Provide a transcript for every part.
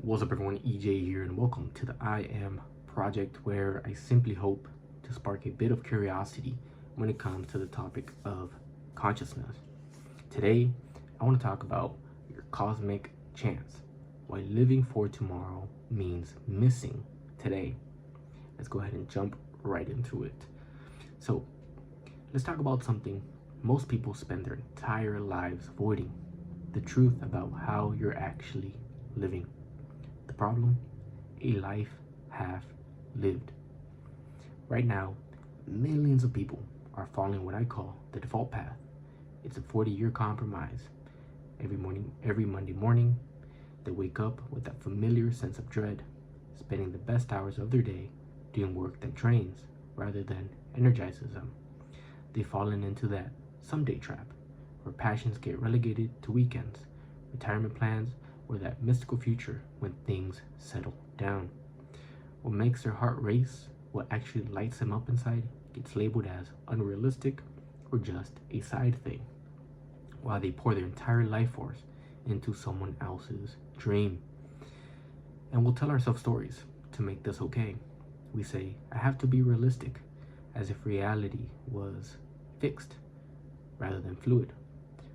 What's up, everyone? EJ here, and welcome to the I Am Project, where I simply hope to spark a bit of curiosity when it comes to the topic of consciousness. Today, I want to talk about your cosmic chance, why living for tomorrow means missing today. Let's go ahead and jump right into it. So, let's talk about something most people spend their entire lives avoiding: the truth about how you're actually living. The problem? A life half lived. Right now, millions of people are following what I call the default path. It's a 40-year compromise. Every Monday morning, they wake up with that familiar sense of dread, spending the best hours of their day doing work that drains rather than energizes them. They've fallen into that someday trap, where passions get relegated to weekends, retirement plans, or that mystical future when things settle down. What makes their heart race, what actually lights them up inside, gets labeled as unrealistic or just a side thing, while they pour their entire life force into someone else's dream. And we'll tell ourselves stories to make this okay. We say, I have to be realistic, as if reality was fixed rather than fluid.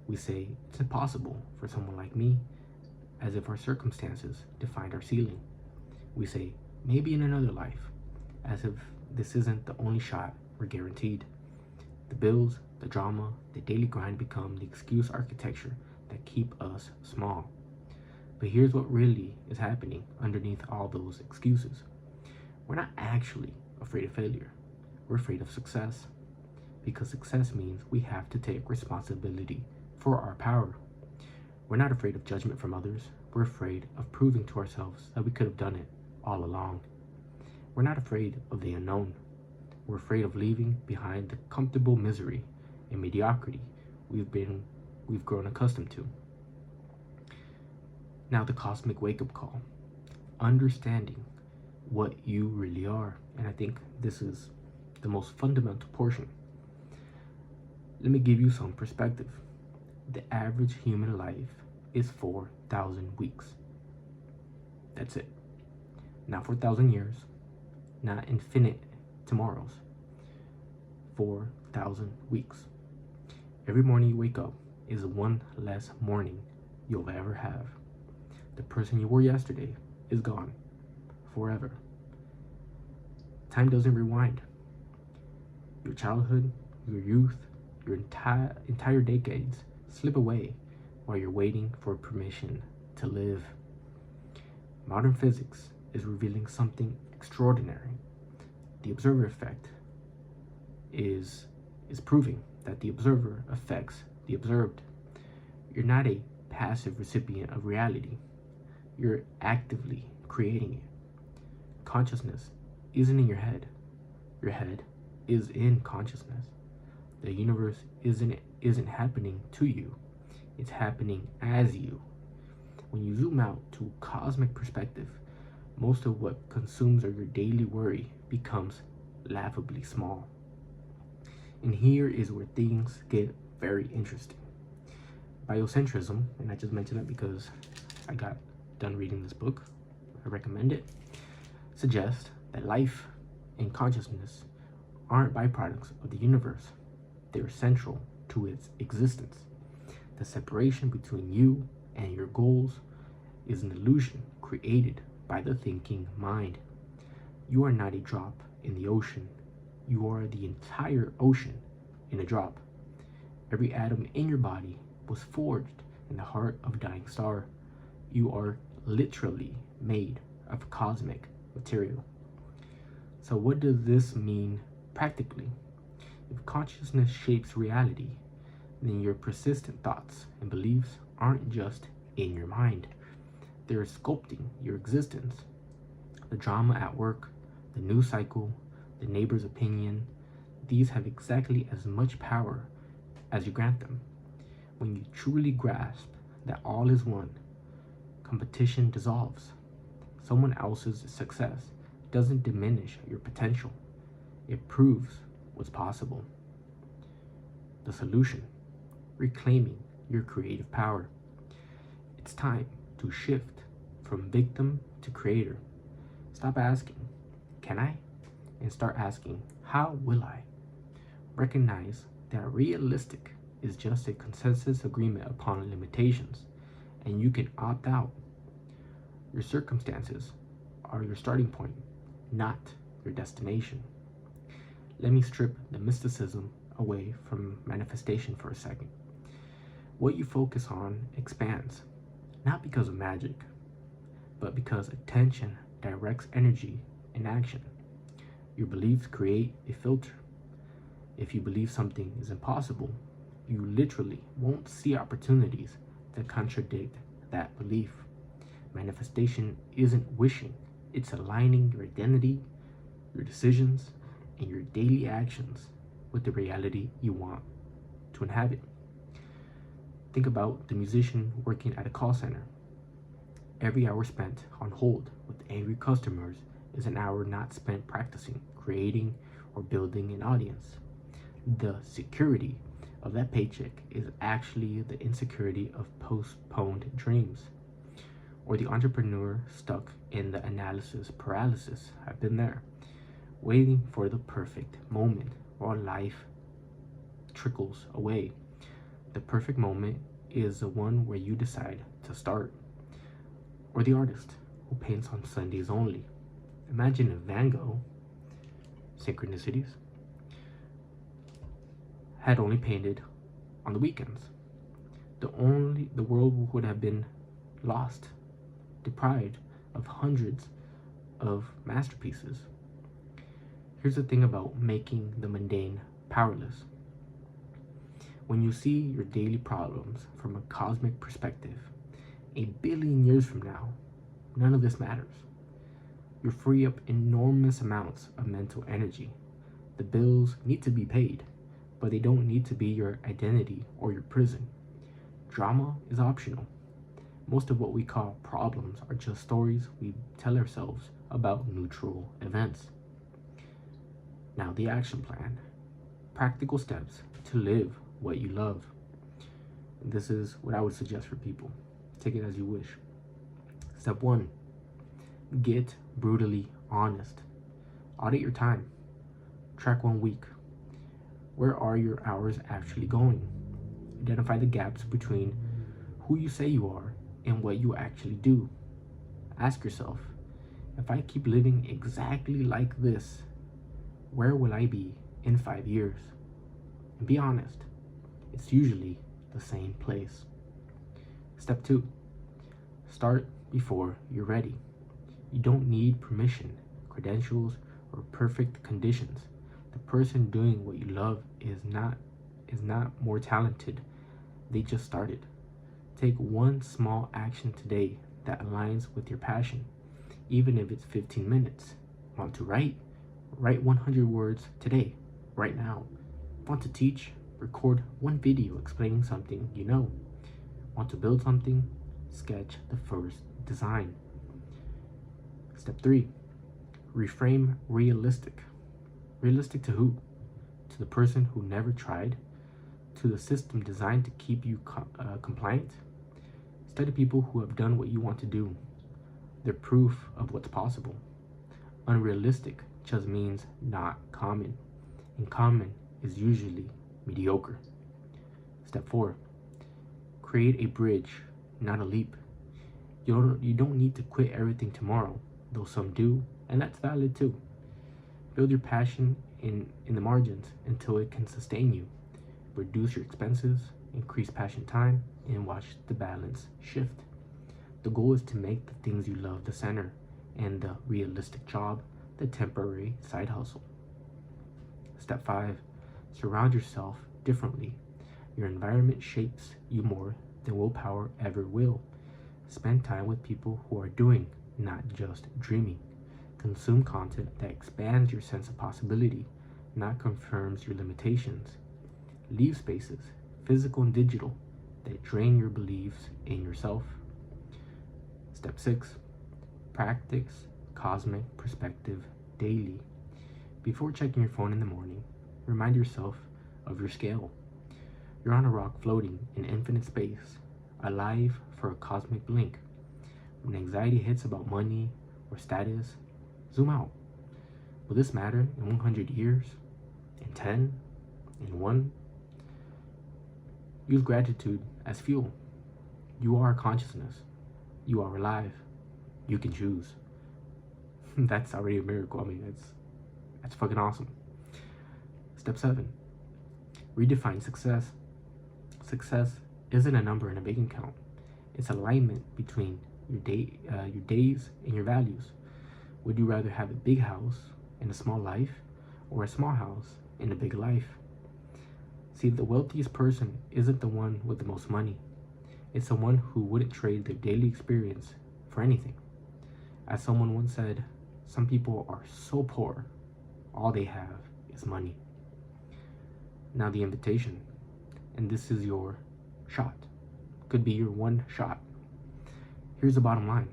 We say it's impossible for someone like me, as if our circumstances defined our ceiling. We say, maybe in another life, as if this isn't the only shot we're guaranteed. The bills, the drama, the daily grind become the excuse architecture that keep us small. But here's what really is happening underneath all those excuses. We're not actually afraid of failure. We're afraid of success. Because success means we have to take responsibility for our power. We're not afraid of judgment from others. We're afraid of proving to ourselves that we could have done it all along. We're not afraid of the unknown. We're afraid of leaving behind the comfortable misery and mediocrity we've grown accustomed to. Now, the cosmic wake-up call. Understanding what you really are. And I think this is the most fundamental portion. Let me give you some perspective. The average human life is 4,000 weeks. That's it. Not 4,000 years, not infinite tomorrows. 4,000 weeks. Every morning you wake up is one less morning you'll ever have. The person you were yesterday is gone forever. Time doesn't rewind. Your childhood, your youth, your entire decades slip away while you're waiting for permission to live. Modern physics is revealing something extraordinary. The observer effect is proving that the observer affects the observed. You're not a passive recipient of reality. You're actively creating it. Consciousness isn't in your head. Your head is in consciousness. The universe isn't happening to you. It's happening as you. When you zoom out to a cosmic perspective, most of what consumes your daily worry becomes laughably small. And here is where things get very interesting. Biocentrism, and I just mentioned that because I got done reading this book, I recommend it, suggests that life and consciousness aren't byproducts of the universe. They're central to its existence. The separation between you and your goals is an illusion created by the thinking mind. You are not a drop in the ocean. You are the entire ocean in a drop. Every atom in your body was forged in the heart of a dying star. You are literally made of cosmic material. So what does this mean practically? If consciousness shapes reality, then your persistent thoughts and beliefs aren't just in your mind. They're sculpting your existence. The drama at work, the news cycle, the neighbor's opinion, these have exactly as much power as you grant them. When you truly grasp that all is one, competition dissolves. Someone else's success doesn't diminish your potential. It proves what's possible. The solution: reclaiming your creative power. It's time to shift from victim to creator. Stop asking, can I? And start asking, how will I? Recognize that realistic is just a consensus agreement upon limitations, and you can opt out. Your circumstances are your starting point, not your destination. Let me strip the mysticism away from manifestation for a second. What you focus on expands, not because of magic, but because attention directs energy in action. Your beliefs create a filter. If you believe something is impossible, you literally won't see opportunities that contradict that belief. Manifestation isn't wishing, it's aligning your identity, your decisions, and your daily actions with the reality you want to inhabit. Think about the musician working at a call center. Every hour spent on hold with angry customers is an hour not spent practicing, creating, or building an audience. The security of that paycheck is actually the insecurity of postponed dreams. Or the entrepreneur stuck in the analysis paralysis. I've been there, waiting for the perfect moment while life trickles away. The perfect moment is the one where you decide to start. Or the artist who paints on Sundays only. Imagine if Van Gogh, synchronicities, had only painted on the weekends. The world would have been lost, deprived of hundreds of masterpieces. Here's the thing about making the mundane powerless. When you see your daily problems from a cosmic perspective, 1,000,000,000 years from now, none of this matters. You free up enormous amounts of mental energy. The bills need to be paid, but they don't need to be your identity or your prison. Drama is optional. Most of what we call problems are just stories we tell ourselves about neutral events. Now, the action plan. Practical steps to live what you love. This is what I would suggest for people. Take it as you wish. Step 1, get brutally honest. Audit your time. Track 1 week. Where are your hours actually going? Identify the gaps between who you say you are and what you actually do. Ask yourself, if I keep living exactly like this, where will I be in 5 years? And be honest, it's usually the same place. Step 2, start before you're ready. You don't need permission, credentials, or perfect conditions. The person doing what you love is not more talented. They just started. Take one small action today that aligns with your passion, even if it's 15 minutes. Want to write? Write 100 words today, right now. Want to teach? Record one video explaining something you know. Want to build something? Sketch the first design. Step 3, reframe realistic. Realistic to who? To the person who never tried? To the system designed to keep you compliant? Study people who have done what you want to do. They're proof of what's possible. Unrealistic just means not common, and common is usually mediocre. Step 4, create a bridge, not a leap. You don't need to quit everything tomorrow, though some do, and that's valid too. Build your passion in the margins until it can sustain you. Reduce your expenses, increase passion time, and watch the balance shift. The goal is to make the things you love the center, and the realistic job the temporary side hustle. Step 5, surround yourself differently. Your environment shapes you more than willpower ever will. Spend time with people who are doing, not just dreaming. Consume content that expands your sense of possibility, not confirms your limitations. Leave spaces, physical and digital, that drain your beliefs in yourself. Step 6, practice cosmic perspective daily. Before checking your phone in the morning, remind yourself of your scale. You're on a rock floating in infinite space, alive for a cosmic blink. When anxiety hits about money or status, zoom out. Will this matter in 100 years? In 10? In 1? Use gratitude as fuel. You are consciousness. You are alive. You can choose. That's already a miracle. I mean, that's fucking awesome. Step 7. Redefine success. Success isn't a number in a bank account. It's alignment between your days and your values. Would you rather have a big house and a small life, or a small house and a big life? See, the wealthiest person isn't the one with the most money. It's the one who wouldn't trade their daily experience for anything. As someone once said, some people are so poor, all they have is money. Now the invitation, and this is your shot. Could be your one shot. Here's the bottom line.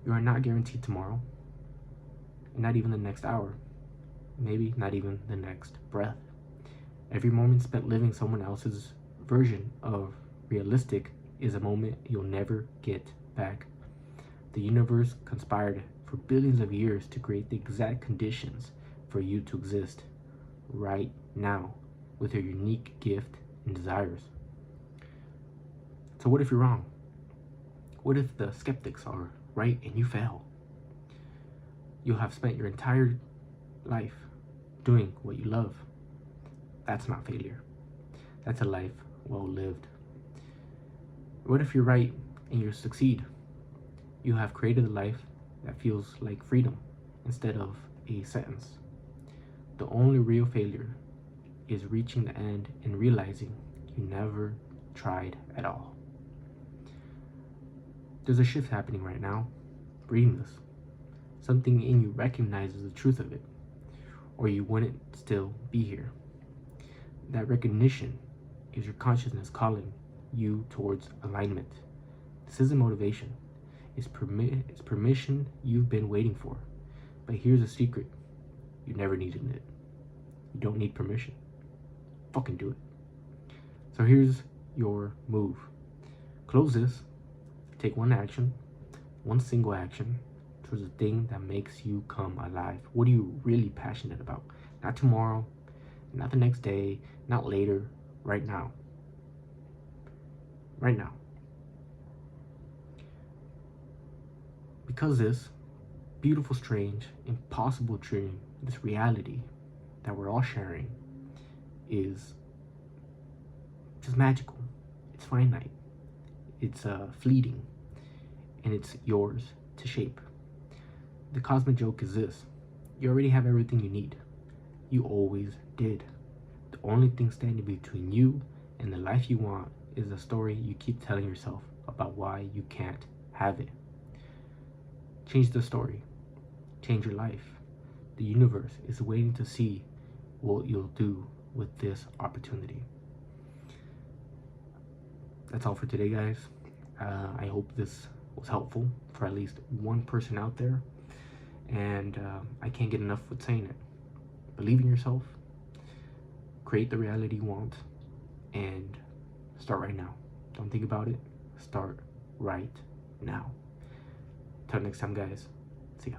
You are not guaranteed tomorrow, not even the next hour, maybe not even the next breath. Every moment spent living someone else's version of realistic is a moment you'll never get back. The universe conspired for billions of years to create the exact conditions for you to exist right now with your unique gift and desires. So what if you're wrong? What if the skeptics are right and you fail? You'll have spent your entire life doing what you love. That's not failure. That's a life well lived. What if you're right and you succeed? You have created a life that feels like freedom instead of a sentence. The only real failure is reaching the end and realizing you never tried at all. There's a shift happening right now. Reading this. Something in you recognizes the truth of it, or you wouldn't still be here. That recognition is your consciousness calling you towards alignment. This isn't motivation. It's permission you've been waiting for. But here's a secret. You never needed it. You don't need permission. Fucking do it. So here's your move. Close this. Take one action. One single action towards the thing that makes you come alive. What are you really passionate about? Not tomorrow, not the next day, not later, right now. Right now. Because this beautiful, strange, impossible dream, this reality that we're all sharing is just magical. It's finite. It's fleeting. And it's yours to shape. The cosmic joke is this. You already have everything you need. You always did. The only thing standing between you and the life you want is the story you keep telling yourself about why you can't have it. Change the story. Change your life. The universe is waiting to see what you'll do with this opportunity. That's all for today, guys. I hope this was helpful for at least one person out there. And I can't get enough with saying it. Believe in yourself. Create the reality you want. And start right now. Don't think about it. Start right now. Till next time, guys. See ya.